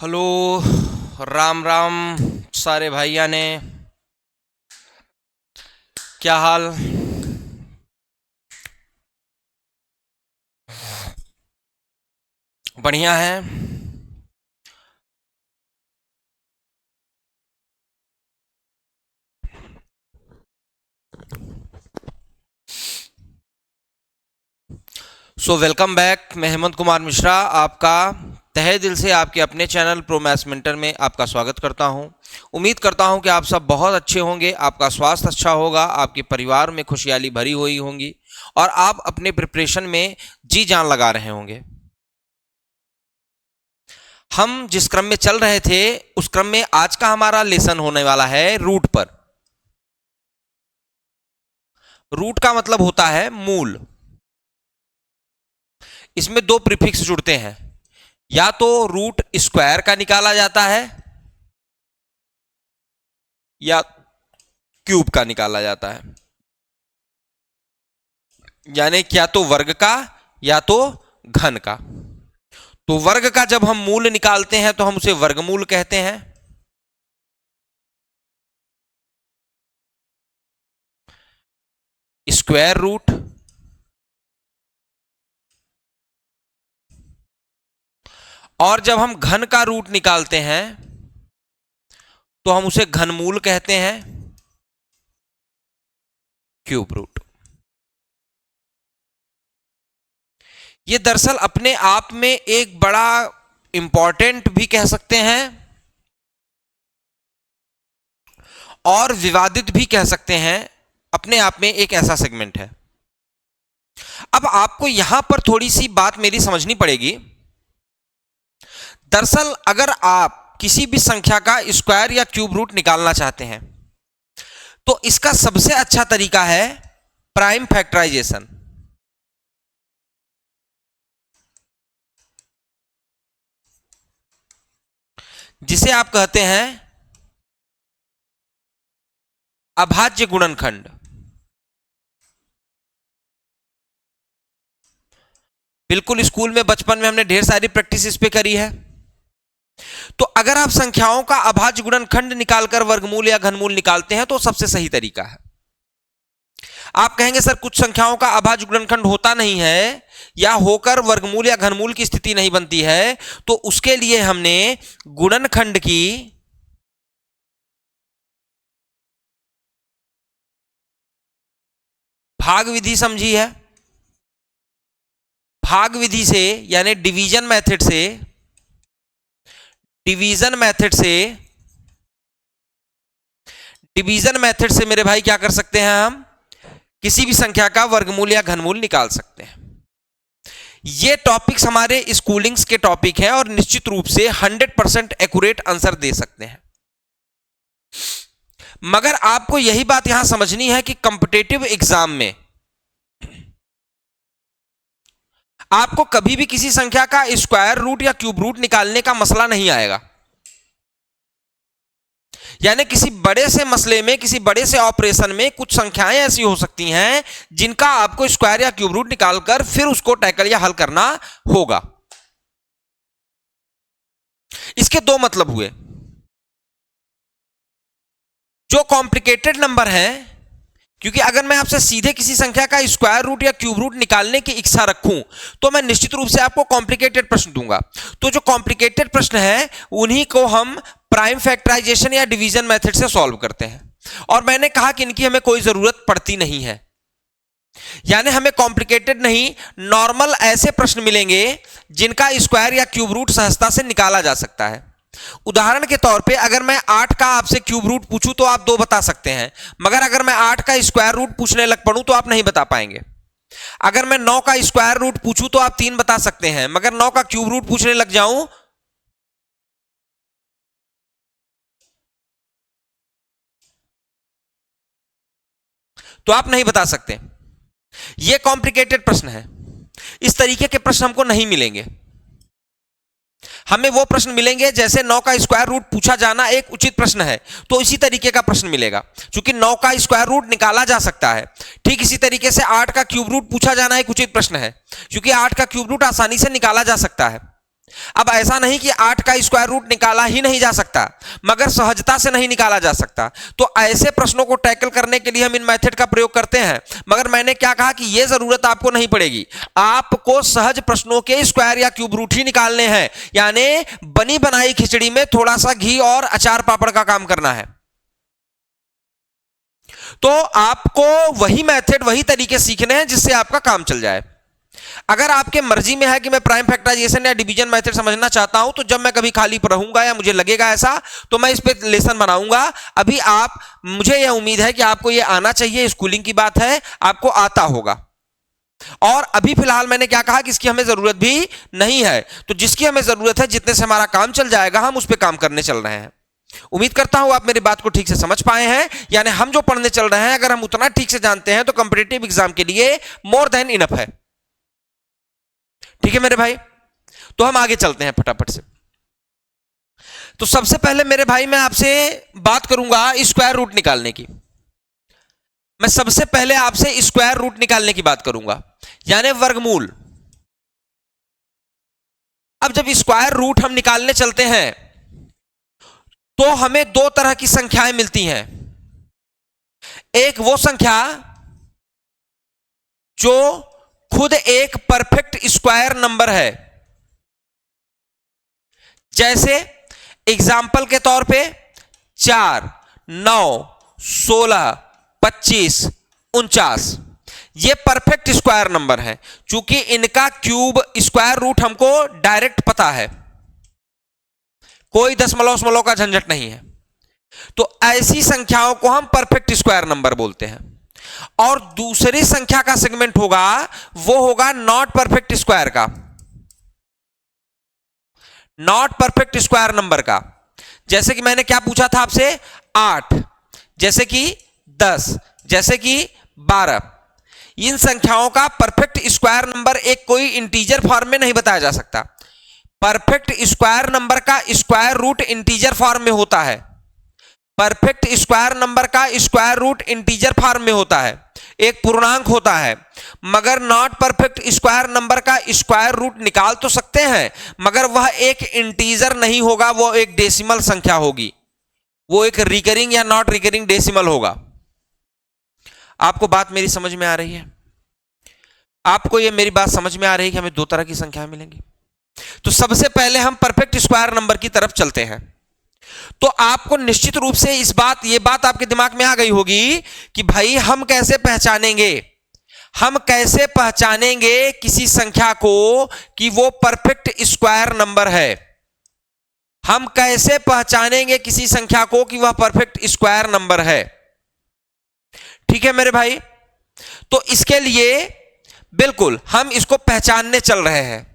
Hello. Ram Ram सारे भाइया ने। क्या हाल? बढ़िया है। Welcome back. मैं हेमंत कुमार मिश्रा आपका तहे दिल से आपके अपने चैनल प्रो मैथ्स मेंटर में आपका स्वागत करता हूं। उम्मीद करता हूं कि आप सब बहुत अच्छे होंगे, आपका स्वास्थ्य अच्छा होगा, आपके परिवार में खुशहाली भरी हुई होंगी और आप अपने प्रिपरेशन में जी जान लगा रहे होंगे। हम जिस क्रम में चल रहे थे उस क्रम में आज का हमारा लेसन होने वाला है रूट पर। रूट का मतलब होता है मूल। इसमें दो प्रीफिक्स जुड़ते हैं, या तो रूट स्क्वायर का निकाला जाता है या क्यूब का निकाला जाता है, यानी क्या तो वर्ग का या तो घन का। तो वर्ग का जब हम मूल निकालते हैं तो हम उसे वर्गमूल कहते हैं। स्क्वायर रूट और जब हम घन का रूट निकालते हैं तो हम उसे घनमूल कहते हैं, क्यूब रूट। ये दरअसल अपने आप में एक बड़ा इंपॉर्टेंट भी कह सकते हैं और विवादित भी कह सकते हैं। अपने आप में एक ऐसा सेगमेंट है। अब आपको यहां पर थोड़ी सी बात मेरी समझनी पड़ेगी। दरअसल अगर आप किसी भी संख्या का स्क्वायर या क्यूब रूट निकालना चाहते हैं तो इसका सबसे अच्छा तरीका है प्राइम फैक्टराइजेशन, जिसे आप कहते हैं अभाज्य गुणनखंड। बिल्कुल स्कूल में बचपन में हमने ढेर सारी प्रैक्टिस इस पे करी है। तो अगर आप संख्याओं का अभाज्य गुणनखंड निकालकर वर्गमूल या घनमूल निकालते हैं तो सबसे सही तरीका है। आप कहेंगे सर कुछ संख्याओं का अभाज्य गुणनखंड होता नहीं है या होकर वर्गमूल या घनमूल की स्थिति नहीं बनती है, तो उसके लिए हमने गुणनखंड की भाग विधि समझी है। भाग विधि से यानी डिवीजन मेथड से, डिवीजन मेथड से डिवीजन मेथड से मेरे भाई क्या कर सकते हैं, हम किसी भी संख्या का वर्गमूल या घनमूल निकाल सकते हैं। ये टॉपिक्स हमारे स्कूलिंग्स के टॉपिक हैं और निश्चित रूप से 100% एक्यूरेट आंसर दे सकते हैं। मगर आपको यही बात यहां समझनी है कि कॉम्पिटिटिव एग्जाम में आपको कभी भी किसी संख्या का स्क्वायर रूट या क्यूब रूट निकालने का मसला नहीं आएगा। यानी किसी बड़े से मसले में, किसी बड़े से ऑपरेशन में कुछ संख्याएं ऐसी हो सकती हैं जिनका आपको स्क्वायर या क्यूब रूट निकालकर फिर उसको टैकल या हल करना होगा। इसके दो मतलब हुए। जो कॉम्प्लिकेटेड नंबर है, क्योंकि अगर मैं आपसे सीधे किसी संख्या का स्क्वायर रूट या क्यूब रूट निकालने की इच्छा रखूं तो मैं निश्चित रूप से आपको कॉम्प्लिकेटेड प्रश्न दूंगा। तो जो कॉम्प्लिकेटेड प्रश्न है उन्हीं को हम प्राइम फैक्टराइजेशन या डिवीजन मेथड से सॉल्व करते हैं। और मैंने कहा कि इनकी हमें कोई जरूरत पड़ती नहीं है, यानी हमें कॉम्प्लिकेटेड नहीं, नॉर्मल ऐसे प्रश्न मिलेंगे जिनका स्क्वायर या क्यूब रूट सहजता से निकाला जा सकता है। उदाहरण के तौर पे अगर मैं 8 का आपसे क्यूब रूट पूछूं तो आप 2 बता सकते हैं, मगर अगर मैं 8 का स्क्वायर रूट पूछने लग पड़ूं तो आप नहीं बता पाएंगे। अगर मैं 9 का स्क्वायर रूट पूछूं तो आप 3 बता सकते हैं, मगर 9 का क्यूब रूट पूछने लग जाऊं तो आप नहीं बता सकते। यह कॉम्प्लिकेटेड प्रश्न है। इस तरीके के प्रश्न हमको नहीं मिलेंगे। हमें वो प्रश्न मिलेंगे जैसे 9 का स्क्वायर रूट पूछा जाना एक उचित प्रश्न है, तो इसी तरीके का प्रश्न मिलेगा। क्योंकि 9 का स्क्वायर रूट निकाला जा सकता है। ठीक इसी तरीके से 8 का क्यूब रूट पूछा जाना एक उचित प्रश्न है, क्योंकि 8 का क्यूब रूट आसानी से निकाला जा सकता है। अब ऐसा नहीं कि 8 का स्क्वायर रूट निकाला ही नहीं जा सकता, मगर सहजता से नहीं निकाला जा सकता। तो ऐसे प्रश्नों को टैकल करने के लिए हम इन मेथड का प्रयोग करते हैं। मगर मैंने क्या कहा कि यह जरूरत आपको नहीं पड़ेगी, आपको सहज प्रश्नों के स्क्वायर या क्यूब रूट ही निकालने हैं, यानी बनी बनाई खिचड़ी में थोड़ा सा घी और अचार पापड़ का काम करना है। तो आपको वही मेथड, वही तरीके सीखने हैं जिससे आपका काम चल जाए। अगर आपके मर्जी में है कि मैं प्राइम फैक्टराइजेशन या डिवीजन मेथड समझना चाहता हूं, तो जब मैं कभी खाली रहूंगा या मुझे लगेगा ऐसा, तो मैं इस पे लेसन बनाऊंगा। अभी आप, मुझे यह उम्मीद है कि आपको यह आना चाहिए, स्कूलिंग की बात है, आपको आता होगा। और अभी फिलहाल मैंने क्या कहा कि इसकी हमें जरूरत भी नहीं है। तो जिसकी हमें जरूरत है, जितने से हमारा काम चल जाएगा, हम उस पर काम करने चल रहे हैं। उम्मीद करता हूं आप मेरी बात को ठीक से समझ पाए हैं। यानी हम जो पढ़ने चल रहे हैं, अगर हम उतना ठीक से जानते हैं तो कॉम्पिटिटिव एग्जाम के लिए मोर देन इनफ है। ठीक है मेरे भाई, तो हम आगे चलते हैं फटाफट से। तो सबसे पहले मेरे भाई मैं आपसे बात करूंगा स्क्वायर रूट निकालने की। मैं सबसे पहले आपसे स्क्वायर रूट निकालने की बात करूंगा, यानी वर्गमूल। अब जब स्क्वायर रूट हम निकालने चलते हैं तो हमें दो तरह की संख्याएं मिलती हैं। एक वो संख्या जो खुद एक परफेक्ट स्क्वायर नंबर है, जैसे एग्जाम्पल के तौर पे 4, 9, 16, 25, 49, ये परफेक्ट स्क्वायर नंबर है। चूंकि इनका क्यूब स्क्वायर रूट हमको डायरेक्ट पता है, कोई दशमलव का झंझट नहीं है। तो ऐसी संख्याओं को हम परफेक्ट स्क्वायर नंबर बोलते हैं। और दूसरी संख्या का सेगमेंट होगा, वो होगा नॉट परफेक्ट स्क्वायर का, नॉट परफेक्ट स्क्वायर नंबर का। जैसे कि मैंने क्या पूछा था आपसे, 8, जैसे कि 10, जैसे कि 12। इन संख्याओं का परफेक्ट स्क्वायर नंबर एक कोई इंटीजर फॉर्म में नहीं बताया जा सकता। परफेक्ट स्क्वायर नंबर का स्क्वायर रूट इंटीजर फॉर्म में होता है। परफेक्ट स्क्वायर नंबर का स्क्वायर रूट इंटीजर फॉर्म में होता है, एक पूर्णांक होता है। मगर नॉट परफेक्ट स्क्वायर नंबर का स्क्वायर रूट निकाल तो सकते हैं, मगर वह एक इंटीजर नहीं होगा, वो एक डेसिमल संख्या होगी, वो एक रिकरिंग या नॉट रिकरिंग डेसिमल होगा। आपको बात मेरी समझ में आ रही है? आपको ये मेरी बात समझ में आ रही है कि हमें दो तरह की संख्याएं मिलेंगी? तो सबसे पहले हम परफेक्ट स्क्वायर नंबर की तरफ चलते हैं। तो आपको निश्चित रूप से ये बात आपके दिमाग में आ गई होगी कि भाई हम कैसे पहचानेंगे किसी संख्या को कि वो परफेक्ट स्क्वायर नंबर है। हम कैसे पहचानेंगे किसी संख्या को कि वह परफेक्ट स्क्वायर नंबर है? ठीक है मेरे भाई, तो इसके लिए बिल्कुल हम इसको पहचानने चल रहे हैं।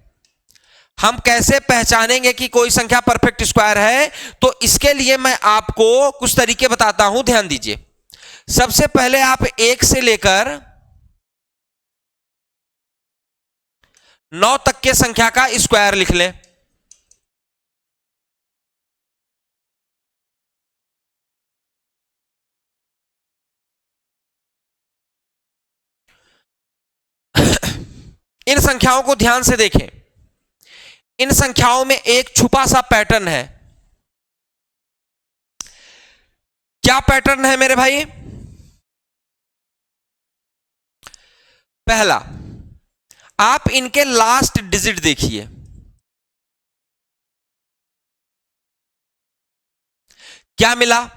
हम कैसे पहचानेंगे कि कोई संख्या परफेक्ट स्क्वायर है? तो इसके लिए मैं आपको कुछ तरीके बताता हूं, ध्यान दीजिए। सबसे पहले आप 1 से लेकर 9 तक के संख्या का स्क्वायर लिख लें। इन संख्याओं को ध्यान से देखें। इन संख्याओं में एक छुपा सा पैटर्न है। क्या पैटर्न है मेरे भाई? पहला, आप इनके लास्ट डिजिट देखिए। क्या मिला?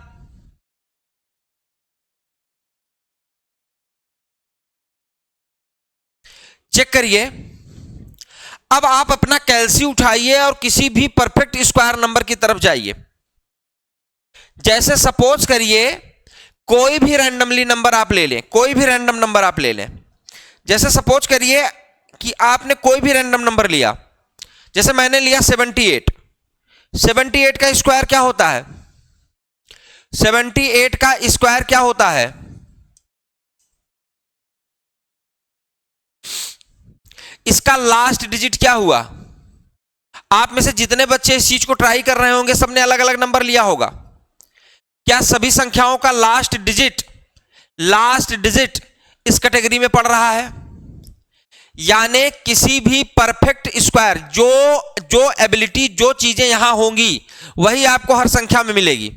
चेक करिए। अब आप अपना कैलसी उठाइए और किसी भी परफेक्ट स्क्वायर नंबर की तरफ जाइए। जैसे सपोज करिए कोई भी रैंडमली नंबर आप ले लें, कोई भी रैंडम नंबर आप ले लें। जैसे सपोज करिए कि आपने कोई भी रैंडम नंबर लिया, जैसे मैंने लिया 78। 78 का स्क्वायर क्या होता है? 78 का स्क्वायर क्या होता है? इसका लास्ट डिजिट क्या हुआ? आप में से जितने बच्चे इस चीज को ट्राई कर रहे होंगे, सबने अलग अलग नंबर लिया होगा। क्या सभी संख्याओं का लास्ट डिजिट इस कैटेगरी में पड़ रहा है? यानी किसी भी परफेक्ट स्क्वायर, जो जो एबिलिटी, जो चीजें यहां होंगी वही आपको हर संख्या में मिलेगी,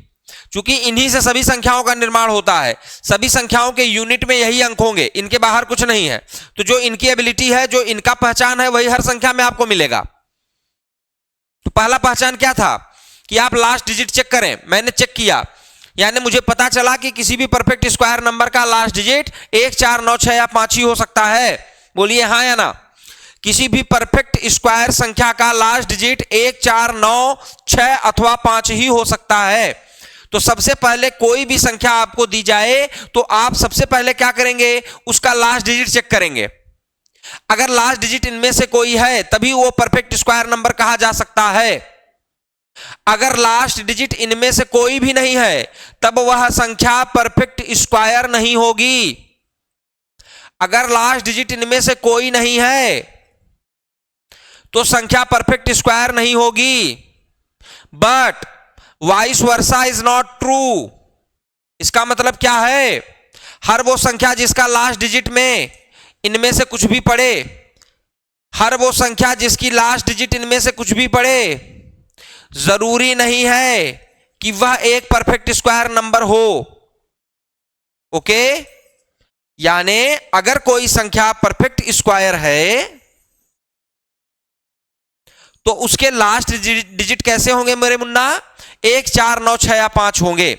क्योंकि इन्हीं से सभी संख्याओं का निर्माण होता है। सभी संख्याओं के यूनिट में यही अंक होंगे, इनके बाहर कुछ नहीं है। तो जो इनकी एबिलिटी है, जो इनका पहचान है, वही हर संख्या में आपको मिलेगा। तो पहला पहचान क्या था कि आप लास्ट डिजिट चेक करें। मैंने चेक किया, यानी मुझे पता चला कि किसी भी परफेक्ट स्क्वायर नंबर का लास्ट डिजिट 1, 4, 9, 6 या 5 ही हो सकता है। बोलिए हाँ या ना। किसी भी परफेक्ट स्क्वायर संख्या का लास्ट डिजिट 1, 4, 9, 6 अथवा 5 ही हो सकता है। तो सबसे पहले कोई भी संख्या आपको दी जाए तो आप सबसे पहले क्या करेंगे, उसका लास्ट डिजिट चेक करेंगे। अगर लास्ट डिजिट इनमें से कोई है तभी वो परफेक्ट स्क्वायर नंबर कहा जा सकता है। अगर लास्ट डिजिट इनमें से कोई भी नहीं है तब वह संख्या परफेक्ट स्क्वायर नहीं होगी। अगर लास्ट डिजिट इनमें से कोई नहीं है तो संख्या परफेक्ट स्क्वायर नहीं होगी। But vice versa is not true. इसका मतलब क्या है, हर वो संख्या जिसका लास्ट डिजिट में इनमें से कुछ भी पड़े, हर वो संख्या जिसकी लास्ट डिजिट इनमें से कुछ भी पड़े, जरूरी नहीं है कि वह एक परफेक्ट स्क्वायर नंबर हो। ओके, यानी अगर कोई संख्या परफेक्ट स्क्वायर है तो उसके लास्ट डिजिट कैसे होंगे मेरे मुन्ना, 1, 4, 9, 6 या 5 होंगे।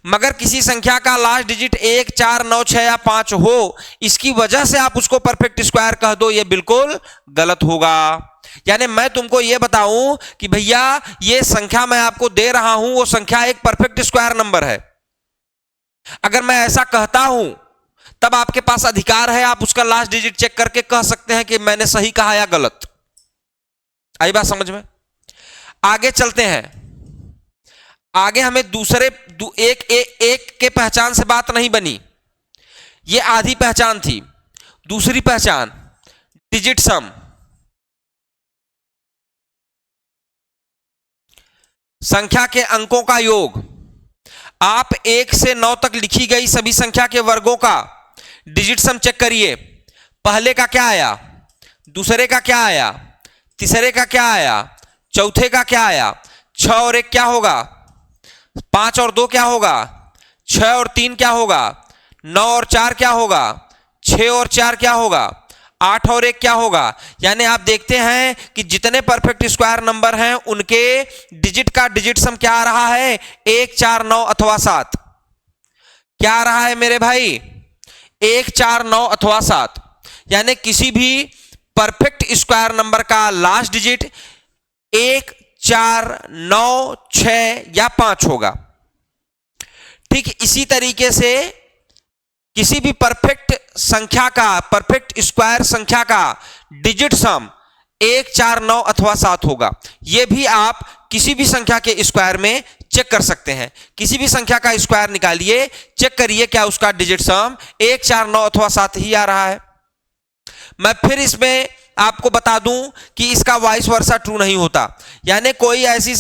मगर किसी संख्या का लास्ट डिजिट 1, 4, 9, 6 या 5 हो, इसकी वजह से आप उसको परफेक्ट स्क्वायर कह दो, यह बिल्कुल गलत होगा। यानी मैं तुमको यह बताऊं कि भैया ये संख्या मैं आपको दे रहा हूं, वो संख्या एक परफेक्ट स्क्वायर नंबर है। अगर मैं ऐसा कहता हूं तब आपके पास अधिकार है, आप उसका लास्ट डिजिट चेक करके कह सकते हैं कि मैंने सही कहा या गलत। आई बात समझ में? आगे चलते हैं। आगे हमें दूसरे एक के पहचान से बात नहीं बनी, ये आधी पहचान थी। दूसरी पहचान डिजिट सम। संख्या के अंकों का योग। आप 1 से 9 तक लिखी गई सभी संख्या के वर्गों का डिजिट सम चेक करिए। पहले का क्या आया, दूसरे का क्या आया, तीसरे का क्या आया, चौथे का क्या आया, 6 और 1 क्या होगा, 5 और 2 क्या होगा, 6 और 3 क्या होगा, 9 और 4 क्या होगा, 6 और 4 क्या होगा, 8 और 1 क्या होगा। यानी आप देखते हैं कि जितने परफेक्ट स्क्वायर नंबर हैं उनके डिजिट का डिजिट सम क्या आ रहा है, 1, 4, 9 अथवा 7। क्या आ रहा है मेरे भाई, 1, 4, 9 अथवा 7। यानी किसी भी परफेक्ट स्क्वायर नंबर का लास्ट डिजिट 1, 4, 9, 6 या 5 होगा। ठीक इसी तरीके से किसी भी परफेक्ट संख्या का, परफेक्ट स्क्वायर संख्या का डिजिट सम 1, 4, 9 अथवा 7 होगा। यह भी आप किसी भी संख्या के स्क्वायर में चेक कर सकते हैं। किसी भी संख्या का स्क्वायर निकालिए, चेक करिए क्या उसका डिजिट सम 1, 4, 9 अथवा 7 ही आ रहा है। मैं फिर इसमें आपको बता दूं कि इसका वाइस वर्सा ट्रू नहीं होता। यानी कोई ऐसी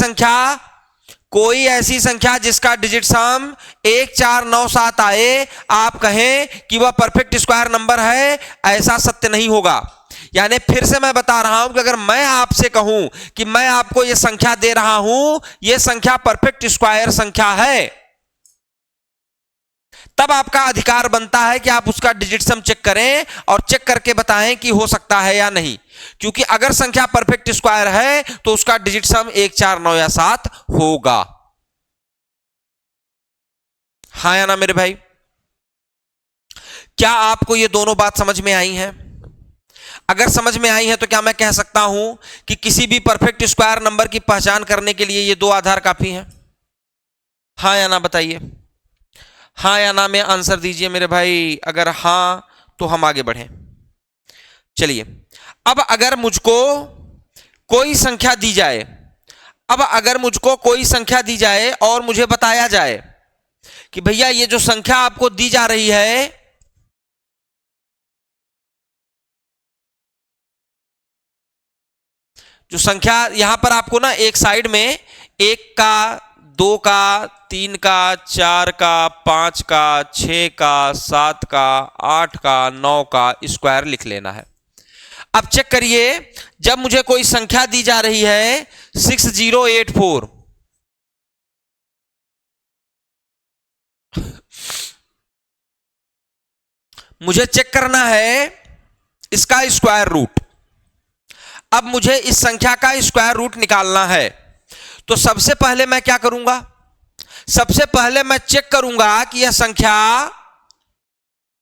संख्या जिसका डिजिट सम 1, 4, 9, 7 आए, आप कहें कि वह परफेक्ट स्क्वायर नंबर है, ऐसा सत्य नहीं होगा। यानी फिर से मैं बता रहा हूं कि अगर मैं आपसे कहूं कि मैं आपको यह संख्या दे रहा हूं, यह संख्या परफेक्ट स्क्वायर संख्या है, तब आपका अधिकार बनता है कि आप उसका डिजिट सम चेक करें और चेक करके बताएं कि हो सकता है या नहीं। क्योंकि अगर संख्या परफेक्ट स्क्वायर है तो उसका डिजिट सम 1, 4, 9 या 7 होगा। हाँ या ना मेरे भाई? क्या आपको ये दोनों बात समझ में आई हैं? अगर समझ में आई है तो क्या मैं कह सकता हूं कि किसी भी परफेक्ट स्क्वायर नंबर की पहचान करने के लिए ये 2 आधार काफी हैं? हाँ या ना बताइए, हाँ या ना में आंसर दीजिए मेरे भाई। अगर हाँ तो हम आगे बढ़ें। चलिए, अब अगर मुझको कोई संख्या दी जाए, और मुझे बताया जाए कि भैया ये जो संख्या आपको दी जा रही है, जो संख्या यहां पर आपको ना एक साइड में 1 का, 2 का, 3 का, 4 का, 5 का, 6 का, 7 का, 8 का, 9 का स्क्वायर लिख लेना है। अब चेक करिए, जब मुझे कोई संख्या दी जा रही है 6084, मुझे चेक करना है इसका स्क्वायर रूट। अब मुझे इस संख्या का स्क्वायर रूट निकालना है, तो सबसे पहले मैं क्या करूंगा, सबसे पहले मैं चेक करूंगा कि यह संख्या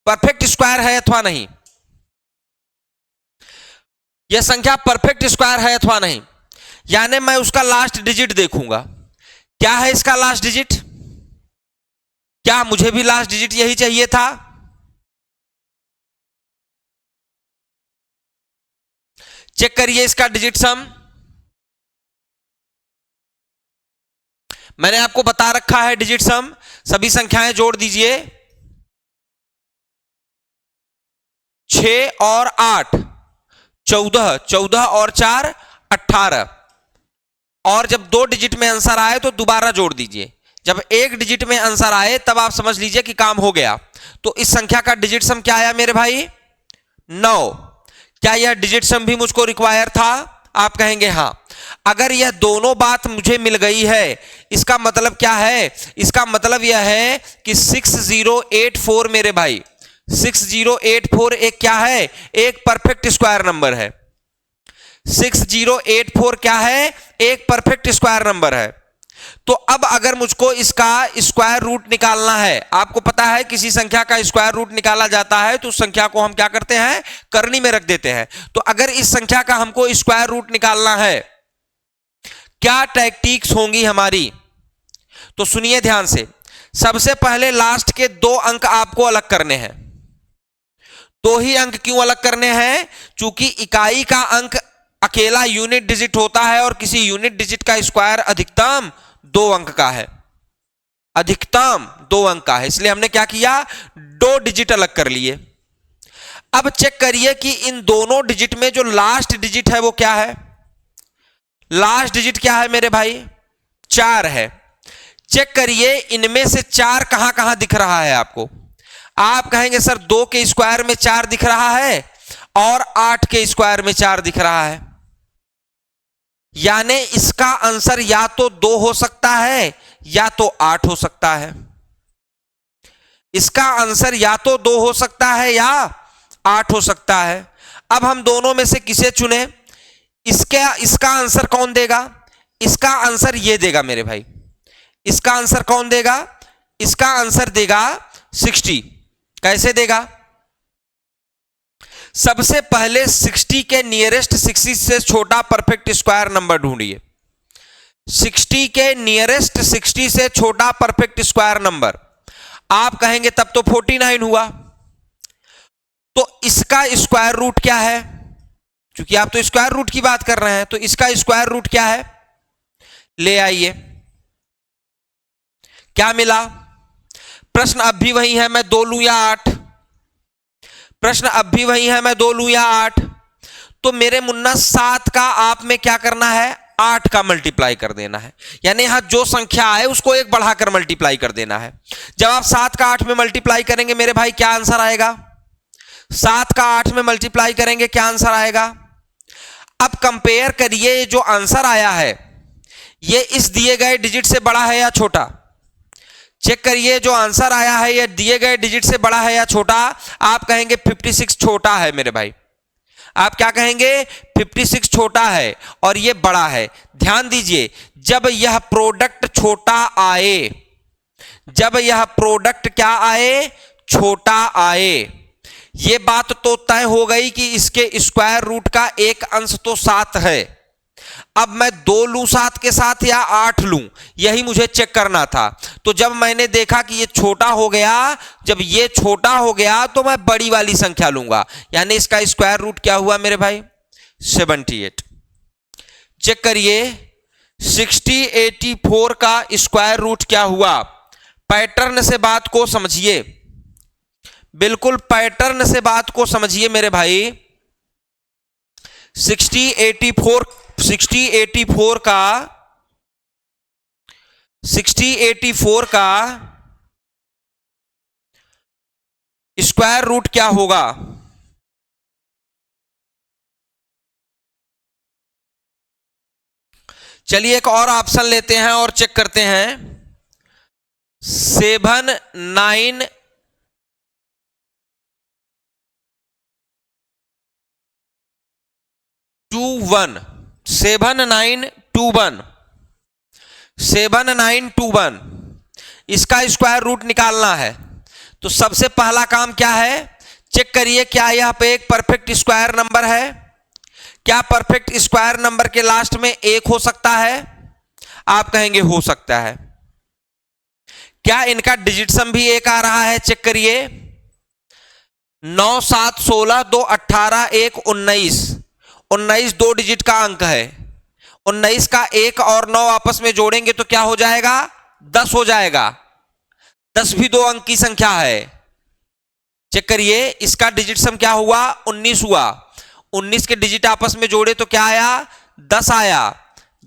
परफेक्ट स्क्वायर है अथवा नहीं, यह संख्या परफेक्ट स्क्वायर है अथवा नहीं। यानी मैं उसका लास्ट डिजिट देखूंगा, क्या है इसका लास्ट डिजिट, क्या मुझे भी लास्ट डिजिट यही चाहिए था। चेक करिए इसका डिजिट सम, मैंने आपको बता रखा है डिजिट सम, सभी संख्याएं जोड़ दीजिए। 6 और 8 14, 14 और 4 18, और जब 2 डिजिट में आंसर आए तो दोबारा जोड़ दीजिए। जब 1 डिजिट में आंसर आए तब आप समझ लीजिए कि काम हो गया। तो इस संख्या का डिजिट सम क्या आया मेरे भाई, 9। क्या यह डिजिट सम भी मुझको रिक्वायर था, आप कहेंगे हां। अगर यह दोनों बात मुझे मिल गई है, इसका मतलब क्या है, इसका मतलब यह है कि 6084 मेरे भाई, 6084 एक क्या है, एक परफेक्ट स्क्वायर नंबर है। 6084 क्या है, एक परफेक्ट स्क्वायर नंबर है। तो अब अगर मुझको इसका स्क्वायर रूट निकालना है, आपको पता है किसी संख्या का स्क्वायर रूट निकाला जाता है तो उस संख्या को हम क्या करते हैं, करनी में रख देते हैं। तो अगर इस संख्या का हमको स्क्वायर रूट निकालना है, क्या टैक्टिक्स होंगी हमारी, तो सुनिए ध्यान से। सबसे पहले लास्ट के 2 अंक आपको अलग करने हैं। 2 ही अंक क्यों अलग करने हैं, क्योंकि इकाई का अंक अकेला यूनिट डिजिट होता है और किसी यूनिट डिजिट का स्क्वायर अधिकतम 2 अंक का है, अधिकतम 2 अंक का है। इसलिए हमने क्या किया, 2 डिजिट अलग कर लिए। अब चेक करिए कि इन दोनों डिजिट में जो लास्ट डिजिट है वो क्या है, लास्ट डिजिट क्या है मेरे भाई, 4 है। चेक करिए इनमें से 4 कहां कहां दिख रहा है आपको। आप कहेंगे सर 2 के स्क्वायर में 4 दिख रहा है और 8 के स्क्वायर में 4 दिख रहा है, यानी इसका आंसर या तो 2 हो सकता है या तो 8 हो सकता है। इसका आंसर या तो 2 हो सकता है या 8 हो सकता है। अब हम दोनों में से किसे चुने, इसका आंसर कौन देगा, इसका आंसर ये देगा मेरे भाई। इसका आंसर कौन देगा, इसका आंसर देगा 60। कैसे देगा, सबसे पहले 60 के नियरेस्ट 60 से छोटा परफेक्ट स्क्वायर नंबर ढूंढिए। 60 के नियरेस्ट 60 से छोटा परफेक्ट स्क्वायर नंबर, आप कहेंगे तब तो 49 हुआ। तो इसका स्क्वायर रूट क्या है, क्योंकि आप तो स्क्वायर रूट की बात कर रहे हैं, तो इसका स्क्वायर रूट क्या है, ले आइए। क्या मिला, प्रश्न अब भी वही है, मैं 2 लूं या 8, प्रश्न अब भी वही है, मैं 2 लूं या 8। तो मेरे मुन्ना 7 का आप में क्या करना है, 8 का मल्टीप्लाई कर देना है। यानी यहां जो संख्या है उसको एक बढ़ाकर मल्टीप्लाई कर देना है। जब आप 7 का 8 में मल्टीप्लाई करेंगे मेरे भाई क्या आंसर आएगा, 7 का 8 में मल्टीप्लाई करेंगे क्या आंसर आएगा। अब कंपेयर करिए, जो आंसर आया है ये इस दिए गए डिजिट से बड़ा है या छोटा। चेक करिए, जो आंसर आया है ये दिए गए डिजिट से बड़ा है या छोटा। आप कहेंगे 56 छोटा है मेरे भाई, आप क्या कहेंगे, 56 छोटा है और ये बड़ा है। ध्यान दीजिए, जब यह प्रोडक्ट छोटा आए, जब यह प्रोडक्ट क्या आए, छोटा आए, ये बात तो तय हो गई कि इसके स्क्वायर रूट का एक अंश तो 7 है। अब मैं 2 लूं 7 के साथ या 8 लूं, यही मुझे चेक करना था। तो जब मैंने देखा कि ये छोटा हो गया, जब ये छोटा हो गया तो मैं बड़ी वाली संख्या लूंगा, यानी इसका स्क्वायर रूट क्या हुआ मेरे भाई, 78। चेक करिए 6084 का स्क्वायर रूट क्या हुआ। पैटर्न से बात को समझिए, बिल्कुल पैटर्न से बात को समझिए मेरे भाई। 6084 का स्क्वायर रूट क्या होगा, चलिए एक और ऑप्शन लेते हैं और चेक करते हैं। 7 9 2 1, 7 9 2 1, 7 9 2 1, इसका स्क्वायर रूट निकालना है। तो सबसे पहला काम क्या है, चेक करिए क्या यह पे एक परफेक्ट स्क्वायर नंबर है। क्या परफेक्ट स्क्वायर नंबर के लास्ट में 1 हो सकता है? आप कहेंगे हो सकता है। क्या इनका डिजिट सम भी 1 आ रहा है? चेक करिए। 9 7 16 2 18 1 19, 19 दो डिजिट का अंक है। 19 का 1 और 9 आपस में जोड़ेंगे तो क्या हो जाएगा? 10 हो जाएगा। 10 भी दो अंक की संख्या है। चेक करिए, इसका डिजिट सम क्या हुआ? 19 हुआ। 19 के डिजिट आपस में जोड़े तो क्या आया? 10 आया।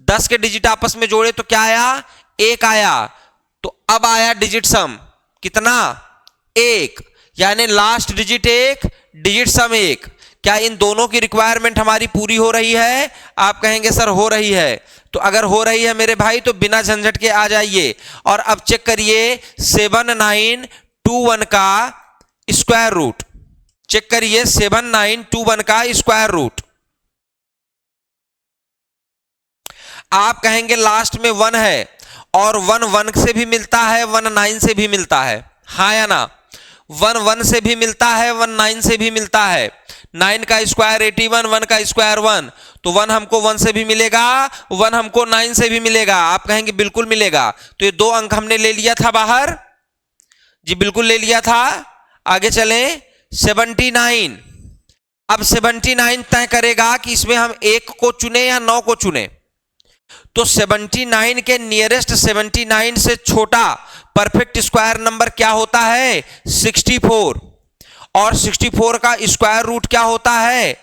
10 के डिजिट आपस में जोड़े तो क्या आया? 1 आया। तो अब आया डिजिट सम कितना? 1, यानी लास्ट डिजिट 1, डिजिट सम 1। क्या इन दोनों की रिक्वायरमेंट हमारी पूरी हो रही है? आप कहेंगे सर हो रही है। तो अगर हो रही है मेरे भाई तो बिना झंझट के आ जाइए और अब चेक करिए 7 9 2 1 का स्क्वायर रूट। चेक करिए 7 9 2 1 का स्क्वायर रूट। आप कहेंगे लास्ट में 1 है और 1 1 से भी मिलता है, 1 9 से भी मिलता है, हाँ या ना? 1 1 से भी मिलता है, 1 9 से भी मिलता है। 9 का स्क्वायर 81, 1 का स्क्वायर 1, तो 1 हमको 1 से भी मिलेगा, 1 हमको 9 से भी मिलेगा। आप कहेंगे बिल्कुल मिलेगा। तो ये दो अंक हमने ले लिया था बाहर जी, बिल्कुल ले लिया था। आगे चलें 79। अब 79 तय करेगा कि इसमें हम 1 को चुने या 9 को चुने। तो 79 के नियरेस्ट 79 से छोटा परफेक्ट स्क्वायर नंबर क्या होता है? 64। और 64 का स्क्वायर रूट क्या होता है?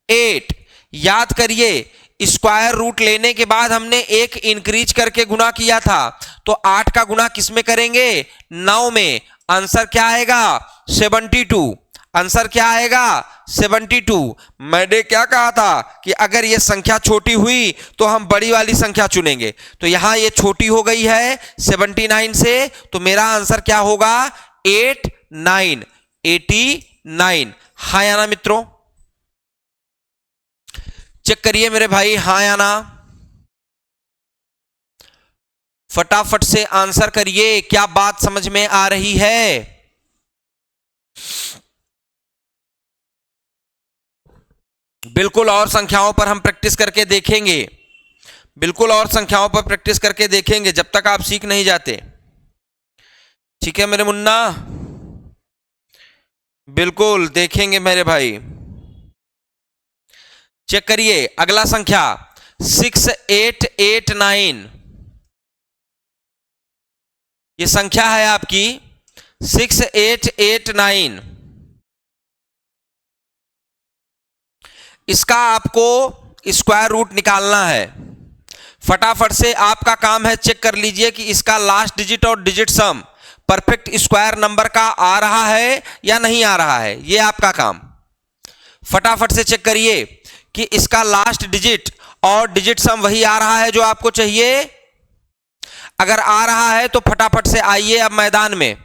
8। याद करिए, स्क्वायर रूट लेने के बाद हमने 1 इंक्रीज करके गुना किया था, तो 8 का गुना किस में करेंगे? 9 में। आंसर क्या आएगा? 72। आंसर क्या आएगा? 72। मैंने क्या कहा था कि अगर ये संख्या छोटी हुई तो हम बड़ी वाली संख्या चुनेंगे। तो यहां ये छोटी हो गई है 79 से, तो मेरा आंसर क्या होगा? 89, 89। हाँ या ना मित्रों? चेक करिए मेरे भाई, हाँ या ना? फटाफट से आंसर करिए। क्या बात समझ में आ रही है? बिल्कुल, और संख्याओं पर हम प्रैक्टिस करके देखेंगे। बिल्कुल, और संख्याओं पर प्रैक्टिस करके देखेंगे जब तक आप सीख नहीं जाते। ठीक है मेरे मुन्ना? बिल्कुल देखेंगे मेरे भाई। चेक करिए अगला संख्या 6889। ये संख्या है आपकी 6889। इसका आपको स्क्वायर रूट निकालना है। फटाफट से आपका काम है, चेक कर लीजिए कि इसका लास्ट डिजिट और डिजिट सम परफेक्ट स्क्वायर नंबर का आ रहा है या नहीं आ रहा है। ये आपका काम। फटाफट से चेक करिए कि इसका लास्ट डिजिट और डिजिट सम वही आ रहा है जो आपको चाहिए। अगर आ रहा है तो फटाफट से आइए अब मैदान में।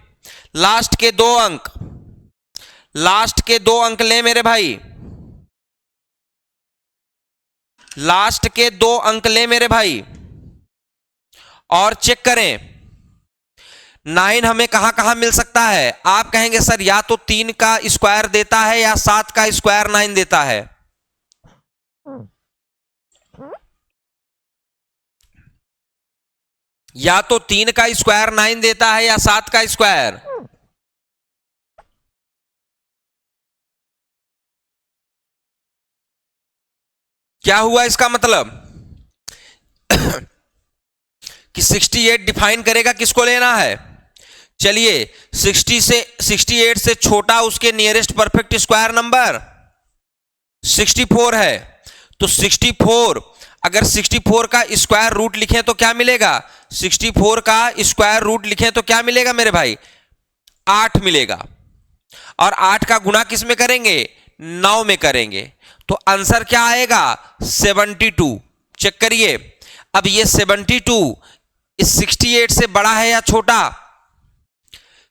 लास्ट के 2 अंक, लास्ट के 2 अंक ले मेरे भाई, लास्ट के 2 अंक ले मेरे भाई और चेक करें 9 हमें कहां कहां मिल सकता है। आप कहेंगे सर या तो 3 का स्क्वायर देता है या 7 का स्क्वायर 9 देता है। या तो 3 का स्क्वायर 9 देता है या 7 का स्क्वायर। क्या हुआ इसका मतलब कि 68 डिफाइन करेगा किसको लेना है। चलिए 68 से छोटा उसके नियरेस्ट परफेक्ट स्क्वायर नंबर 64 है। तो 64, अगर 64 का स्क्वायर रूट लिखें तो क्या मिलेगा? 64 का स्क्वायर रूट लिखें तो क्या मिलेगा मेरे भाई? 8 मिलेगा। और 8 का गुणा किस में करेंगे? 9 में करेंगे। तो आंसर क्या आएगा? 72। चेक करिए, अब ये 72 इस 68 से बड़ा है या छोटा?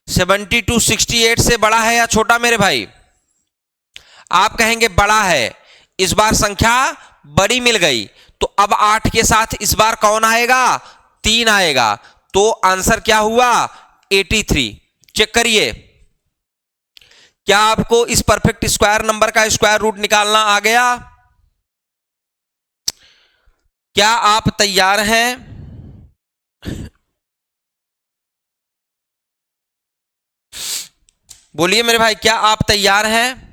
72 68 से बड़ा है या छोटा मेरे भाई? आप कहेंगे बड़ा है। इस बार संख्या बड़ी मिल गई, तो अब 8 के साथ इस बार कौन आएगा? 3 आएगा। तो आंसर क्या हुआ? 83। चेक करिए, क्या आपको इस परफेक्ट स्क्वायर नंबर का स्क्वायर रूट निकालना आ गया? क्या आप तैयार हैं? बोलिए मेरे भाई, क्या आप तैयार हैं?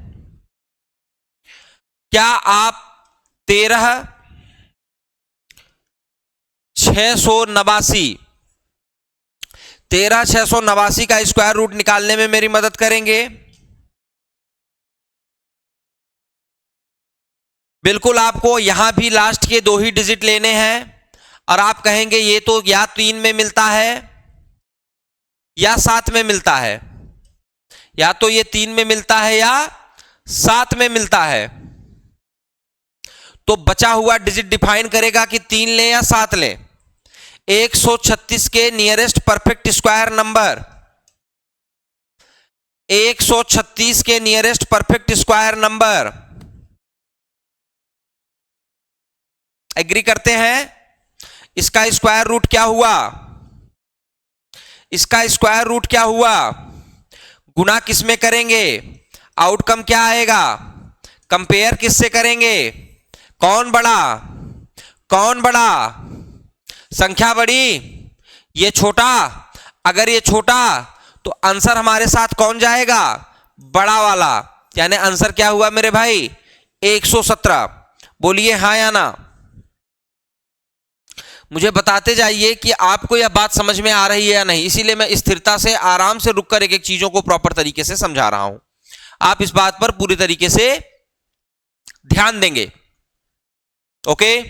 क्या आप 13,689 का स्क्वायर रूट निकालने में मेरी मदद करेंगे? बिल्कुल, आपको यहां भी लास्ट के 2 ही डिजिट लेने हैं और आप कहेंगे ये तो या 3 में मिलता है या 7 में मिलता है, या तो ये 3 में मिलता है या 7 में मिलता है। तो बचा हुआ डिजिट डिफाइन करेगा कि 3 लें या 7 लें। 136 के नियरेस्ट परफेक्ट स्क्वायर नंबर, 136 के nearest perfect square number, agree करते हैं? इसका स्क्वायर रूट क्या हुआ? इसका स्क्वायर रूट क्या हुआ? गुना किस में करेंगे? आउटकम क्या आएगा? कंपेयर किससे करेंगे? कौन बड़ा? कौन बड़ा? संख्या बड़ी, ये छोटा। अगर ये छोटा तो आंसर हमारे साथ कौन जाएगा? बड़ा वाला। यानी आंसर क्या हुआ मेरे भाई? 117। बोलिए हाँ या ना। मुझे बताते जाइए कि आपको यह बात समझ में आ रही है या नहीं। इसीलिए मैं स्थिरता से आराम से रुककर एक एक चीजों को प्रॉपर तरीके से समझा रहा हूं। आप इस बात पर पूरी तरीके से ध्यान देंगे। ओके,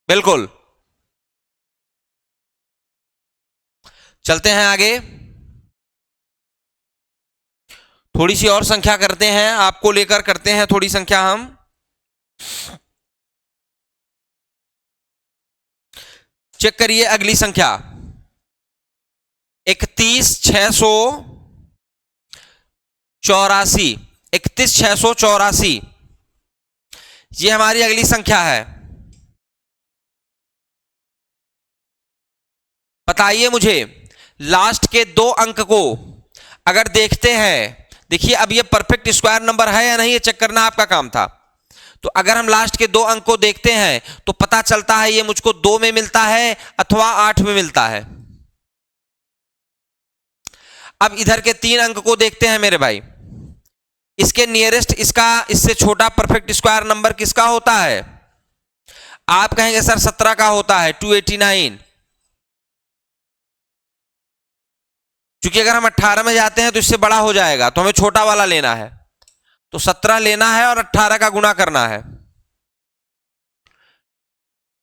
बिल्कुल। चलते हैं आगे, थोड़ी सी और संख्या करते हैं, आपको लेकर करते हैं थोड़ी संख्या हम। चेक करिए अगली संख्या 31,684। 31,684 ये हमारी अगली संख्या है। बताइए मुझे, लास्ट के 2 अंक को अगर देखते हैं, देखिए अब ये परफेक्ट स्क्वायर नंबर है या नहीं, ये चेक करना आपका काम था। तो अगर हम लास्ट के 2 अंक को देखते हैं तो पता चलता है ये मुझको 2 में मिलता है अथवा 8 में मिलता है। अब इधर के 3 अंक को देखते हैं मेरे भाई, इसके नियरेस्ट, इसका इससे छोटा परफेक्ट स्क्वायर नंबर किसका होता है? आप कहेंगे सर 17 का होता है, 289। क्योंकि अगर हम 18 में जाते हैं तो इससे बड़ा हो जाएगा, तो हमें छोटा वाला लेना है। तो 17 लेना है और 18 का गुणा करना है।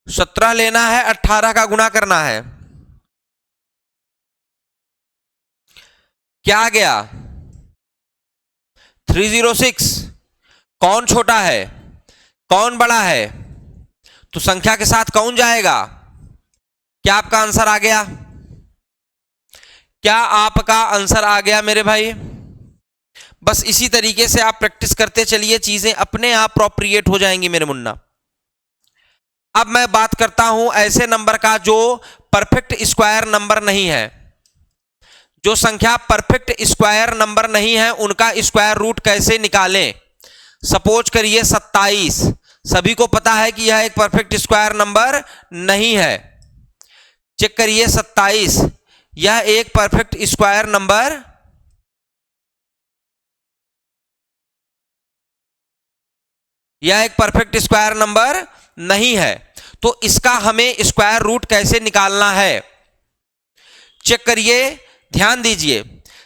17 लेना है, 18 का गुणा करना है। क्या आ गया? 306। कौन छोटा है, कौन बड़ा है? तो संख्या के साथ कौन जाएगा? क्या आपका आंसर आ गया? क्या आपका आंसर आ गया मेरे भाई? बस इसी तरीके से आप प्रैक्टिस करते चलिए, चीजें अपने आप प्रोप्रिएट हो जाएंगी मेरे मुन्ना। अब मैं बात करता हूं ऐसे नंबर का जो परफेक्ट स्क्वायर नंबर नहीं है। जो संख्या परफेक्ट स्क्वायर नंबर नहीं है उनका स्क्वायर रूट कैसे निकालें। सपोज करिए 27, सभी को पता है कि यह एक परफेक्ट स्क्वायर नंबर नहीं है। चेक करिए 27, यह एक परफेक्ट स्क्वायर नंबर नहीं है। तो इसका हमें स्क्वायर रूट कैसे निकालना है, चेक करिए, ध्यान दीजिए।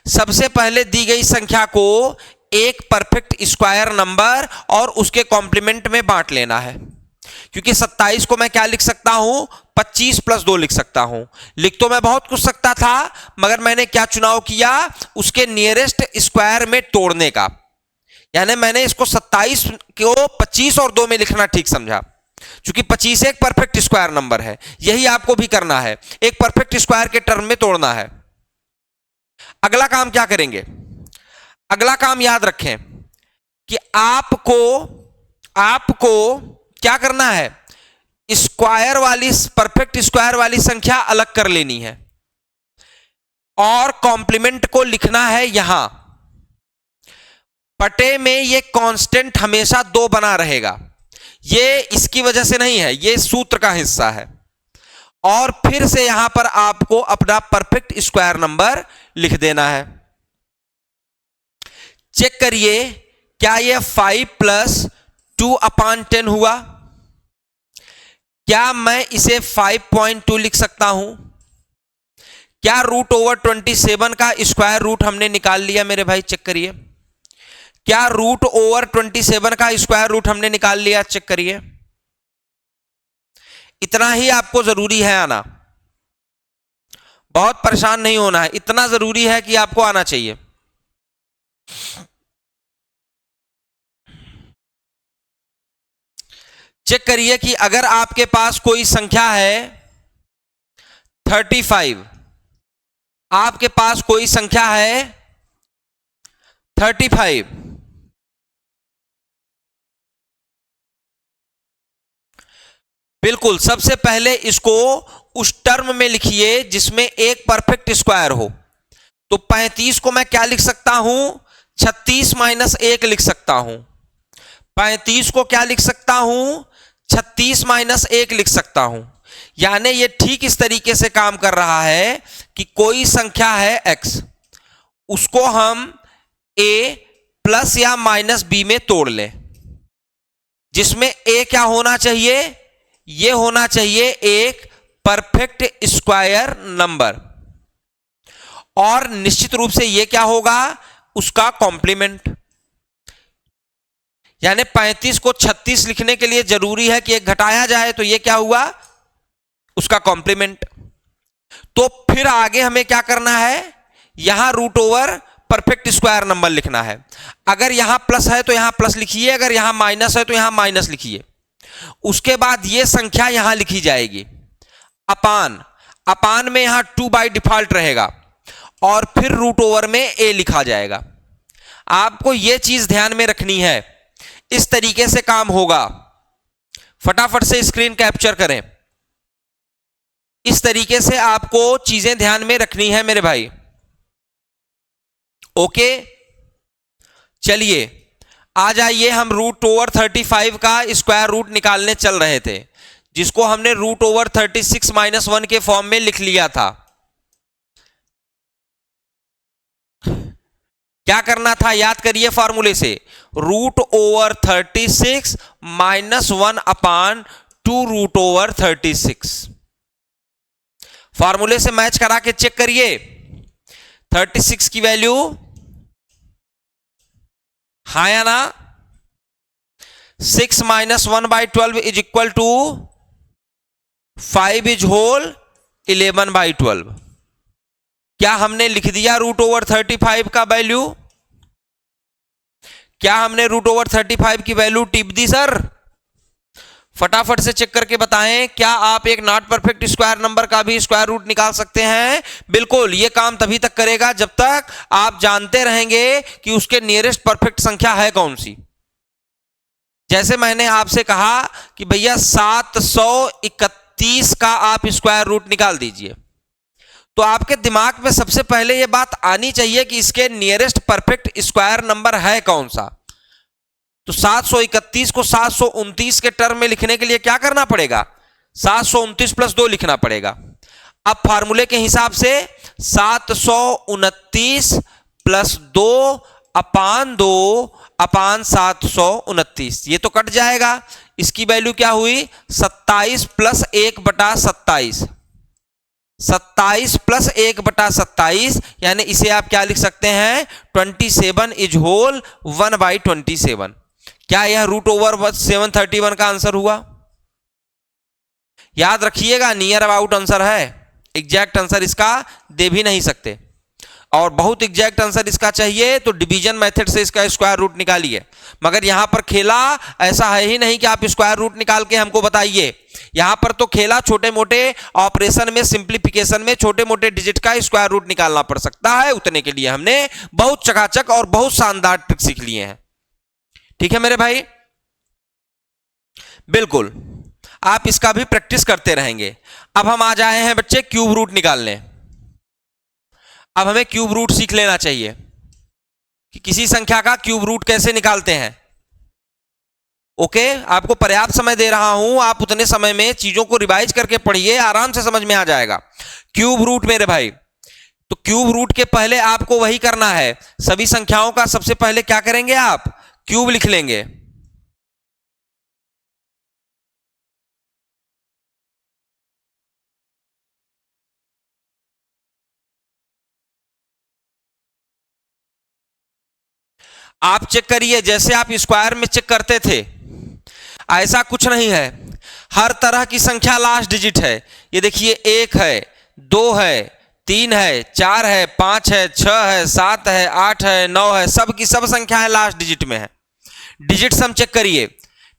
सबसे पहले दी गई संख्या को एक परफेक्ट स्क्वायर नंबर और उसके कॉम्प्लीमेंट में बांट लेना है। क्योंकि 27 को मैं क्या लिख सकता हूं? 25 + 2 लिख सकता हूं। लिख तो मैं बहुत कुछ सकता था, मगर मैंने क्या चुनाव किया? उसके नियरेस्ट स्क्वायर में तोड़ने का। यानी मैंने इसको 27 को 25 और 2 में लिखना ठीक समझा। क्योंकि 25 एक परफेक्ट स्क्वायर नंबर है, यही आपको भी करना है, एक परफेक्ट स्क्वायर के टर्म में तोड़ना है। अगला काम क्या करेंगे, अगला काम याद रखें कि आपको क्या करना है, स्क्वायर वाली, परफेक्ट स्क्वायर वाली संख्या अलग कर लेनी है और कॉम्प्लीमेंट को लिखना है यहां। पटे में ये कांस्टेंट हमेशा 2 बना रहेगा, ये इसकी वजह से नहीं है, ये सूत्र का हिस्सा है। और फिर से यहां पर आपको अपना परफेक्ट स्क्वायर नंबर लिख देना है। चेक करिए, क्या ये 5 + 2/10 हुआ? क्या मैं इसे 5.2 लिख सकता हूं? क्या √27 का स्क्वायर रूट हमने निकाल लिया मेरे भाई? चेक करिए, क्या √27 का स्क्वायर रूट हमने निकाल लिया? चेक करिए। इतना ही आपको जरूरी है आना, बहुत परेशान नहीं होना है, इतना जरूरी है कि आपको आना चाहिए। चेक करिए कि अगर आपके पास कोई संख्या है 35, आपके पास कोई संख्या है 35, बिल्कुल सबसे पहले इसको उस टर्म में लिखिए जिसमें एक परफेक्ट स्क्वायर हो। तो 35 को मैं क्या लिख सकता हूं, 36 - 1 लिख सकता हूं। 35 को क्या लिख सकता हूं, 36 - 1 लिख सकता हूं। यानी ये ठीक इस तरीके से काम कर रहा है कि कोई संख्या है x, उसको हम a प्लस या माइनस b में तोड़ लें, जिसमें a क्या होना चाहिए, ये होना चाहिए एक परफेक्ट स्क्वायर नंबर, और निश्चित रूप से ये क्या होगा, उसका कॉम्प्लीमेंट। यानी 35 को 36 लिखने के लिए जरूरी है कि एक घटाया जाए, तो ये क्या हुआ, उसका कॉम्प्लीमेंट। तो फिर आगे हमें क्या करना है, यहां √ओवर परफेक्ट स्क्वायर नंबर लिखना है। अगर यहां प्लस है तो यहां प्लस लिखिए, अगर यहां माइनस है तो यहां माइनस लिखिए। उसके बाद यह संख्या यहां लिखी जाएगी अपान में यहां 2 बाय डिफॉल्ट रहेगा, और फिर √ओवर में a लिखा जाएगा। आपको यह चीज ध्यान में रखनी है, इस तरीके से काम होगा। फटाफट से स्क्रीन कैप्चर करें, इस तरीके से आपको चीजें ध्यान में रखनी है मेरे भाई। ओके, चलिए आ जाइए, हम √35 का स्क्वायर रूट निकालने चल रहे थे, जिसको हमने √36 - 1 के फॉर्म में लिख लिया था। क्या करना था, याद करिए फॉर्मूले से, √36 - 1/2 √36। फॉर्मूले से मैच करा के चेक करिए, 36 की वैल्यू हाँ या ना, 6 - 1/12 is equal to 5 is whole 11/12। क्या हमने लिख दिया √35 का वैल्यू, क्या हमने √35 की वैल्यू टिप दी सर? फटाफट से चेक करके बताएं, क्या आप एक नॉट परफेक्ट स्क्वायर नंबर का भी स्क्वायर रूट निकाल सकते हैं? बिल्कुल, यह काम तभी तक करेगा जब तक आप जानते रहेंगे कि उसके नियरेस्ट परफेक्ट संख्या है कौन सी। जैसे मैंने आपसे कहा कि भैया 731 का आप स्क्वायर रूट निकाल दीजिए, तो आपके दिमाग में सबसे पहले यह बात आनी चाहिए कि इसके नियरेस्ट परफेक्ट स्क्वायर नंबर है कौन सा। तो 731 को 729 के टर्म में लिखने के लिए क्या करना पड़ेगा, 729 + 2 लिखना पड़ेगा। अब फार्मूले के हिसाब से 729 + 2/2/729, ये तो कट जाएगा। इसकी वैल्यू क्या हुई, 27 + 1/27, 27 + 1/27, यानी इसे आप क्या लिख सकते हैं, 27 इज होल 1/27। क्या यह √731 का आंसर हुआ? याद रखिएगा, नियर अबाउट आंसर है, एग्जैक्ट आंसर इसका दे भी नहीं सकते। और बहुत एग्जैक्ट आंसर इसका चाहिए तो डिवीजन मेथड से इसका स्क्वायर रूट निकालिए। मगर यहां पर खेला ऐसा है ही नहीं कि आप स्क्वायर रूट निकाल के हमको बताइए। यहां पर तो खेला छोटे मोटे ऑपरेशन में, सिंप्लीफिकेशन में छोटे मोटे डिजिट का स्क्वायर रूट निकालना पड़ सकता है, उतने के लिए हमने बहुत चकाचक और बहुत शानदार ट्रिक सीख लिए हैं। ठीक है मेरे भाई, बिल्कुल आप इसका भी प्रैक्टिस करते रहेंगे। अब हम आ जाए हैं बच्चे क्यूब रूट निकालने। अब हमें क्यूब रूट सीख लेना चाहिए कि किसी संख्या का क्यूब रूट कैसे निकालते हैं। ओके, आपको पर्याप्त समय दे रहा हूं, आप उतने समय में चीजों को रिवाइज करके पढ़िए, आराम से समझ में आ जाएगा। क्यूब रूट मेरे भाई, तो क्यूब रूट के पहले आपको वही करना है, सभी संख्याओं का सबसे पहले क्या करेंगे आप, क्यूब लिख लेंगे। आप चेक करिए, जैसे आप स्क्वायर में चेक करते थे ऐसा कुछ नहीं है, हर तरह की संख्या लास्ट डिजिट है। ये देखिए 1 है, 2 है, 3 है, 4 है, 5 है, 6 है, 7 है, 8 है, 9 है, सब की सब संख्याएं लास्ट डिजिट में है। डिजिट सम चेक करिए,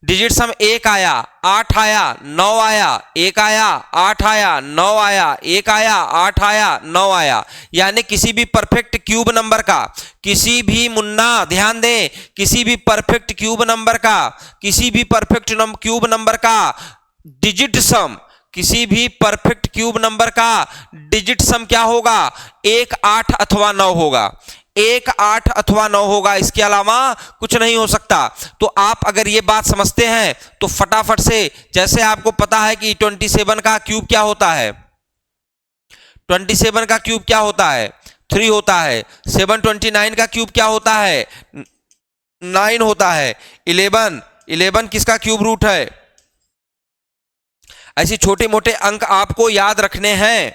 डिजिट सम 1 आया, 8 आया, 9 आया, 1 आया, 8 आया, 9 आया, 1 आया, 8 आया, 9 आया। यानी किसी भी परफेक्ट क्यूब नंबर का, किसी भी मुन्ना ध्यान दें, किसी भी परफेक्ट क्यूब नंबर का, किसी भी परफेक्ट क्यूब नंबर का डिजिट सम, किसी भी परफेक्ट क्यूब नंबर का डिजिट सम क्या होगा, 1, 8 अथवा 9 होगा। 1, 8 अथवा 9 होगा, इसके अलावा कुछ नहीं हो सकता। तो आप अगर ये बात समझते हैं तो फटाफट से, जैसे आपको पता है कि 27 का क्यूब क्या होता है, 27 का क्यूब क्या होता है, 3 होता है। 729 का क्यूब क्या होता है, 9 होता है। 11 किसका क्यूब रूट है। ऐसी छोटे मोटे अंक आपको याद रखने हैं।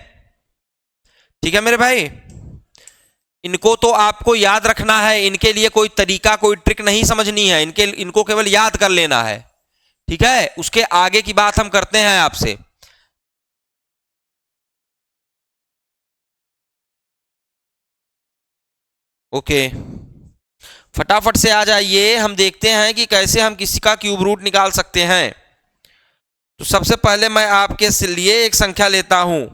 ठीक है मेरे भाई, इनको तो आपको याद रखना है, इनके लिए कोई तरीका कोई ट्रिक नहीं समझनी है, इनको केवल याद कर लेना है। ठीक है, उसके आगे की बात हम करते हैं आपसे। ओके, फटाफट से आ जाइए, हम देखते हैं कि कैसे हम किसी का क्यूब रूट निकाल सकते हैं। तो सबसे पहले मैं आपके लिए एक संख्या लेता हूं,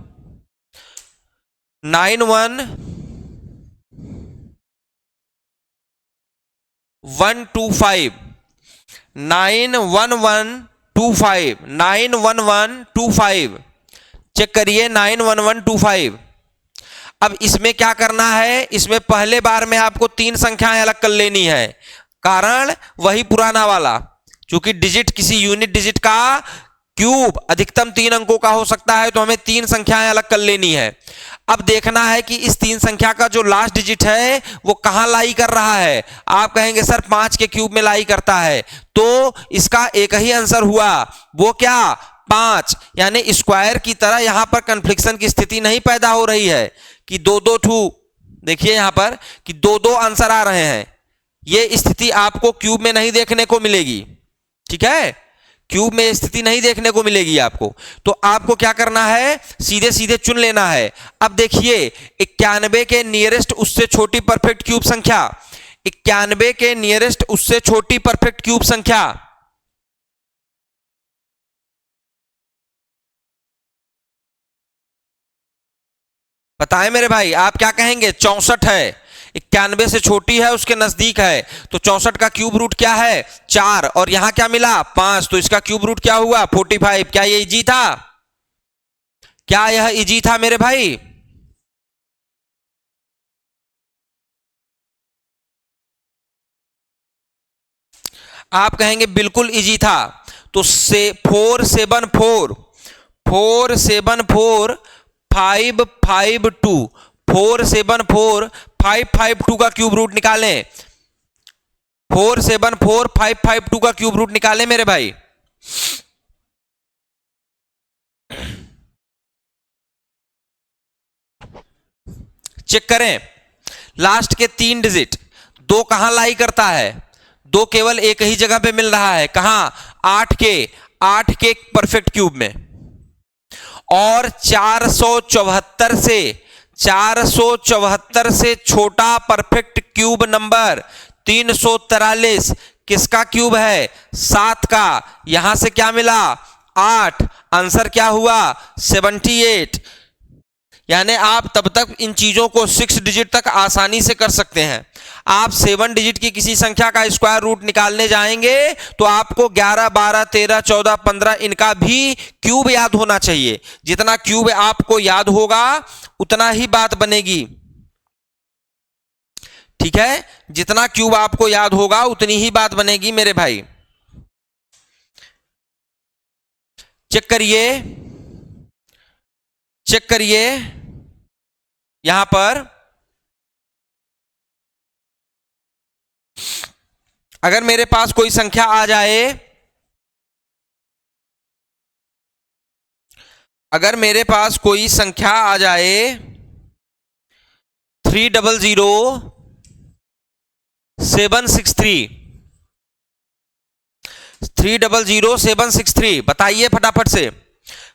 91125, 91125, 91125, चेक करिए 91125। अब इसमें क्या करना है, इसमें पहले बार में आपको 3 संख्याएं अलग कर लेनी है, कारण वही पुराना वाला, क्योंकि डिजिट किसी यूनिट डिजिट का क्यूब अधिकतम 3 अंकों का हो सकता है, तो हमें 3 संख्याएं अलग कर लेनी है। अब देखना है कि इस 3 संख्या का जो लास्ट डिजिट है वो कहां लाई कर रहा है। आप कहेंगे सर 5 के क्यूब में लाई करता है, तो इसका एक ही आंसर हुआ, वो क्या, 5। यानी स्क्वायर की तरह यहां पर कन्फ्लिक्शन की स्थिति नहीं पैदा हो रही है कि 2-2 ठू, देखिए यहां पर कि 2-2 आंसर आ रहे हैं। यह स्थिति आपको क्यूब में नहीं देखने को मिलेगी। ठीक है, क्यूब में स्थिति नहीं देखने को मिलेगी आपको। तो आपको क्या करना है, सीधे सीधे चुन लेना है। अब देखिए 91 के नियरेस्ट उससे छोटी परफेक्ट क्यूब संख्या, 91 के नियरेस्ट उससे छोटी परफेक्ट क्यूब संख्या, बताएं मेरे भाई, आप क्या कहेंगे, 64 है। 91 से छोटी है, उसके नजदीक है, तो 64 का क्यूब रूट क्या है, 4, और यहां क्या मिला, 5, तो इसका क्यूब रूट क्या हुआ, 45। क्या ये इजी था, क्या यह इजी था मेरे भाई। आप कहेंगे बिल्कुल इजी था। तो 474 474 552 474 552 का क्यूब रूट निकालें, 474 552 का क्यूब रूट निकालें मेरे भाई। चेक करें, लास्ट के 3 डिजिट, 2 कहां लाई करता है, 2 केवल एक ही जगह पे मिल रहा है, कहां, 8 के परफेक्ट क्यूब में। और 474 से 474 से छोटा परफेक्ट क्यूब नंबर 343 किसका क्यूब है? 7 का। यहां से क्या मिला? 8। आंसर क्या हुआ? 78। यानी आप तब तक इन चीजों को 6 डिजिट तक आसानी से कर सकते हैं। आप 7 डिजिट की किसी संख्या का स्क्वायर रूट निकालने जाएंगे तो आपको 11, 12, 13, 14, 15 इनका भी क्यूब याद होना चाहिए। जितना क्यूब आपको याद होगा उतना ही बात बनेगी। ठीक है, जितना क्यूब आपको याद होगा उतनी ही बात बनेगी मेरे भाई। चेक करिए, चेक करिए यहां पर अगर मेरे पास कोई संख्या आ जाए, अगर मेरे पास कोई संख्या आ जाए 300763, 300763 बताइए फटाफट से।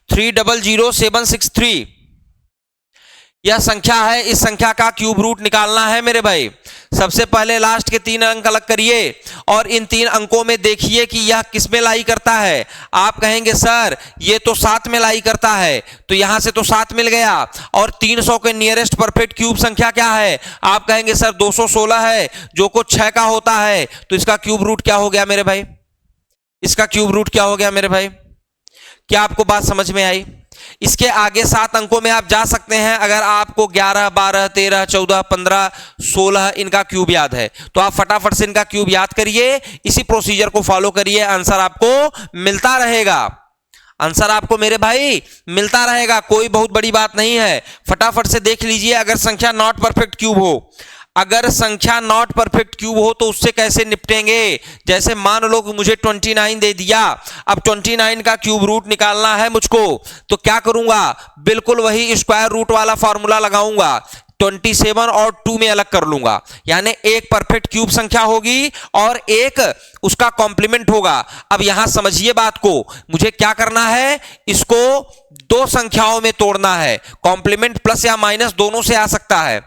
300763 यह संख्या है, इस संख्या का क्यूब रूट निकालना है मेरे भाई। सबसे पहले लास्ट के 3 अंक अलग करिए और इन 3 अंकों में देखिए कि यह किस में लाई करता है। आप कहेंगे सर ये तो 7 में लाई करता है, तो यहां से तो 7 मिल गया। और 300 के नियरेस्ट परफेक्ट क्यूब संख्या क्या है? आप कहेंगे सर 216 है, जो को 6 का होता है, तो इसका क्यूब रूट क्या हो गया मेरे भाई? इसका क्यूब रूट क्या हो गया मेरे भाई? क्या आपको बात समझ में आई? इसके आगे 7 अंकों में आप जा सकते हैं। अगर आपको 11, 12, 13, 14, 15, 16 इनका क्यूब याद है तो आप फटाफट से इनका क्यूब याद करिए, इसी प्रोसीजर को फॉलो करिए, आंसर आपको मिलता रहेगा। आंसर आपको मेरे भाई मिलता रहेगा, कोई बहुत बड़ी बात नहीं है। फटाफट से देख लीजिए, अगर संख्या नॉट परफेक्ट क्यूब हो, अगर संख्या नॉट परफेक्ट क्यूब हो तो उससे कैसे निपटेंगे? जैसे मान लो कि मुझे 29 दे दिया, अब 29 का क्यूब रूट निकालना है मुझको, तो क्या करूंगा? बिल्कुल वही स्क्वायर रूट वाला फॉर्मूला लगाऊंगा, 27 और 2 में अलग कर लूंगा। यानी एक परफेक्ट क्यूब संख्या होगी और एक उसका कॉम्प्लीमेंट होगा। अब यहां समझिए बात को, मुझे क्या करना है? इसको 2 संख्याओं में तोड़ना है। कॉम्प्लीमेंट प्लस या माइनस दोनों से आ सकता है।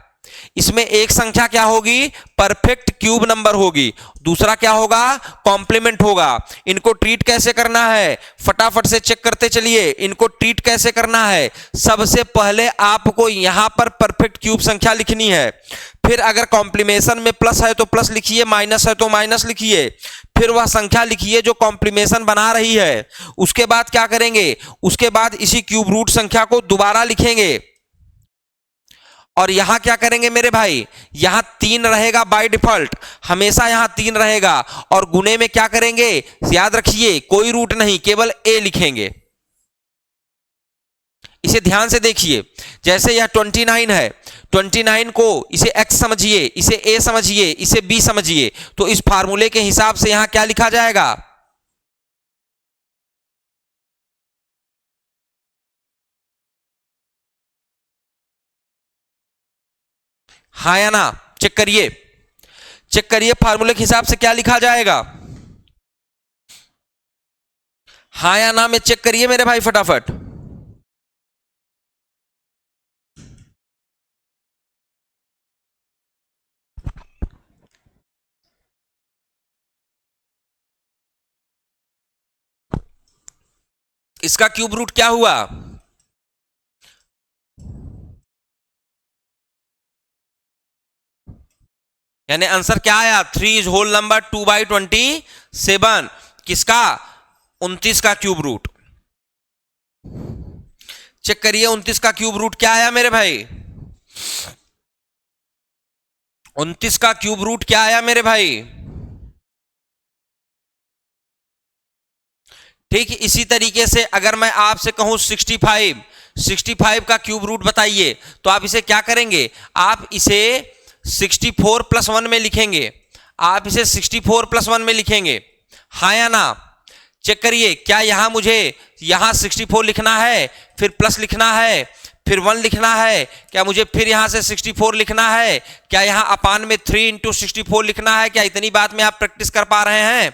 इसमें एक संख्या क्या होगी? परफेक्ट क्यूब नंबर होगी, दूसरा क्या होगा? कॉम्प्लीमेंट होगा। इनको ट्रीट कैसे करना है? फटाफट से चेक करते चलिए, इनको ट्रीट कैसे करना है। सबसे पहले आपको यहां पर परफेक्ट क्यूब संख्या लिखनी है, फिर अगर कॉम्प्लीमेशन में प्लस है तो प्लस लिखिए, माइनस है तो माइनस लिखिए, फिर वह संख्या लिखिए जो कॉम्प्लीमेशन बना रही है। उसके बाद क्या करेंगे? उसके बाद इसी क्यूब रूट संख्या को दोबारा लिखेंगे और यहां क्या करेंगे मेरे भाई? यहां 3 रहेगा बाय डिफॉल्ट, हमेशा यहां 3 रहेगा। और गुणे में क्या करेंगे? याद रखिए कोई रूट नहीं, केवल ए लिखेंगे। इसे ध्यान से देखिए, जैसे यह 29 है, 29 को इसे x समझिए, इसे a समझिए, इसे b समझिए, तो इस फार्मूले के हिसाब से यहां क्या लिखा जाएगा? हाँ या ना? चेक करिए, चेक करिए फार्मूले के हिसाब से क्या लिखा जाएगा। हाँ या ना में चेक करिए मेरे भाई फटाफट। इसका क्यूब रूट क्या हुआ? यानी आंसर क्या आया? 3 इज होल नंबर 2/27। किसका? 29 का क्यूब रूट। चेक करिए 29 का क्यूब रूट क्या आया मेरे भाई? 29 का क्यूब रूट क्या आया मेरे भाई? ठीक, इसी तरीके से अगर मैं आपसे कहूं 65 का क्यूब रूट बताइए, तो आप इसे क्या करेंगे? आप इसे 64 + 1 में लिखेंगे, आप इसे 64 + 1 में लिखेंगे। हाँ या ना? चेक करिए, क्या यहां मुझे यहां 64 लिखना है, फिर प्लस लिखना है, फिर 1 लिखना है? क्या मुझे फिर यहां से 64 लिखना है? क्या यहां अपान में 3 × 64 लिखना है? क्या इतनी बात में आप प्रैक्टिस कर पा रहे हैं?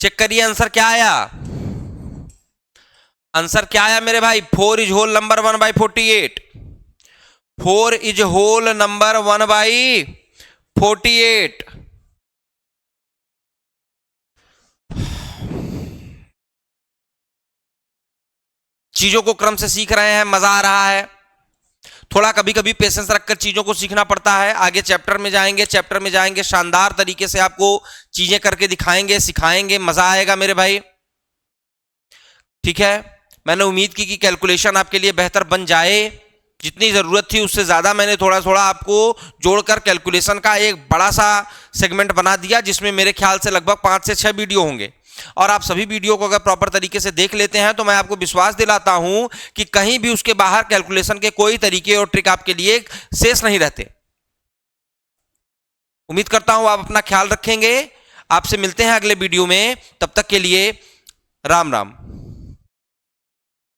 चेक करिए आंसर क्या आया। आंसर क्या आया मेरे भाई? 4 is whole number 1/48। 4 is whole number 1/48। चीजों को क्रम से सीख रहे हैं, मजा आ रहा है। थोड़ा कभी कभी पेशेंस रखकर चीजों को सीखना पड़ता है। आगे चैप्टर में जाएंगे शानदार तरीके से आपको चीजें करके दिखाएंगे, सिखाएंगे, मजा आएगा मेरे भाई। ठीक है, मैंने उम्मीद की कि कैलकुलेशन आपके लिए बेहतर बन जाए। जितनी जरूरत थी उससे ज्यादा मैंने थोड़ा थोड़ा आपको जोड़कर कैलकुलेशन का एक बड़ा सा सेगमेंट बना दिया, जिसमें मेरे ख्याल से लगभग 5 से 6 वीडियो होंगे। और आप सभी वीडियो को अगर प्रॉपर तरीके से देख लेते हैं तो मैं आपको विश्वास दिलाता हूं कि कहीं भी उसके बाहर कैलकुलेशन के कोई तरीके और ट्रिक आपके लिए शेष नहीं रहते। उम्मीद करता हूं आप अपना ख्याल रखेंगे। आपसे मिलते हैं अगले वीडियो में, तब तक के लिए राम राम।